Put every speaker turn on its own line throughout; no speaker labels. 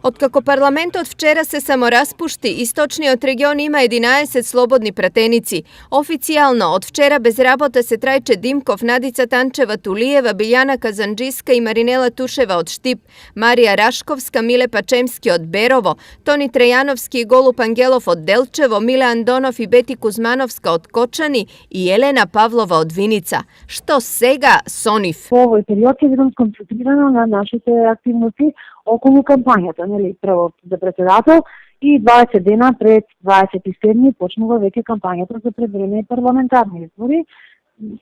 Откако парламентот вчера се само распушти, источниот регион има 11 слободни пратеници. Официјално од вчера без работа се Трајче Димков, Надица Танчева Тулиева, Билјана Казанџиска и Маринела Тушева од Штип, Марија Рашковска, Миле Пачемски од Берово, Тони Трејановски и Голуп Ангелов од Делчево, Миле Андонов и Бети Кузмановска од Кочани и Елена Павлова од Виница. Што сега со нив?
Во овој период ќе бидам сконцентрирана на нашите активности околу кампањата, нели, прво за председател и 20 дена пред 27 почнува веќе кампањата за предвреме парламентарни избори.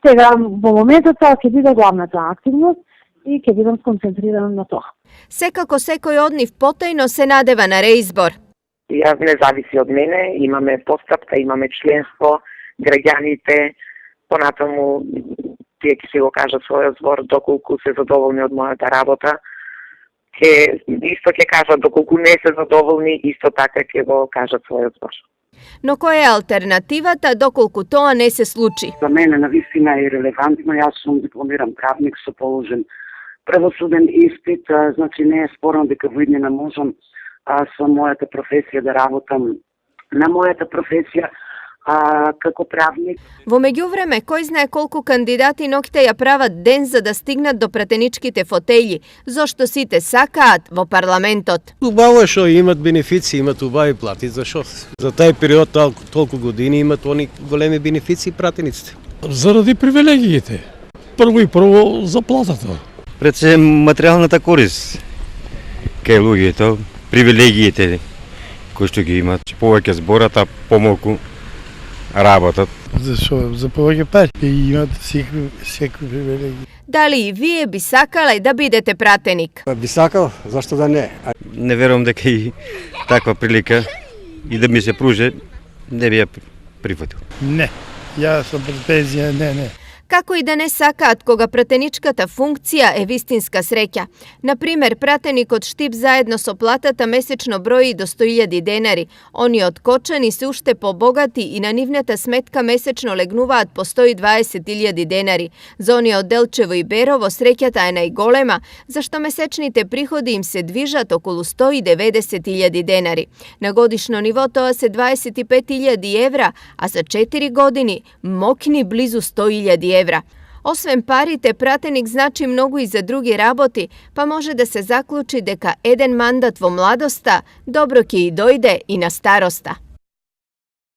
Сега во моментот тоа ќе биде главната активност и ќе бидам сконцентрирана на тоа.
Секако секој од нив потајно се надева на реизбор.
Јас не зависи од мене, имаме постапка, имаме членство, граѓаните, понатаму тие ќе се го кажат својот збор доколку се задоволни од мојата работа. Исто ќе кажат доколку не се задоволни, исто така ќе го кажат својот збор.
Но која е алтернативата доколку тоа не се случи?
За мене навистина е релевантно. Јас сум дипломиран правник со положен правосуден испит, значи не е спорно дека во иднина можам со мојата професија да работам на мојата професија како правник.
Во меѓувреме, кој знае колку кандидати ноќта ја прават ден за да стигнат до пратеничките фотељи, зошто сите сакаат во парламентот.
Убаво е што имат бенефиции, имат убави плати, зашо? За тај период толку години имат они големи бенефиции пратениците.
Заради привилегиите. Прво заплатата.
Пред се материјалната корист кај луѓето, привилегиите кои што ги имат, повеќе зборат, а помалку работат.
Зашо? За повеќе пари и имат секој привилегии.
Дали и вие би сакале да бидете пратеник?
Би сакал, зашто да не?
Не верувам дека и таква прилика и да ми се пружи, не би ја прифатил.
Не, јас сум пред пензија, не.
Како и да не сакаат кога пратеничката функција е вистинска среќа. Например, пратеникот Штип заедно со платата месечно брои до 100.000 денари. Они од Кочани се уште побогати и на нивната сметка месечно легнуваат по 120.000 денари. За они од Делчево и Берово среќата е најголема, зашто месечните приходи им се движат околу 190.000 денари. На годишно ниво тоа се 25.000 евра, а за 4 години мокни близу 100.000 евра. Освен парите, пратеник значи многу и за други работи, па може да се заклучи дека еден мандат во младоста добро ќе и дојде и на староста.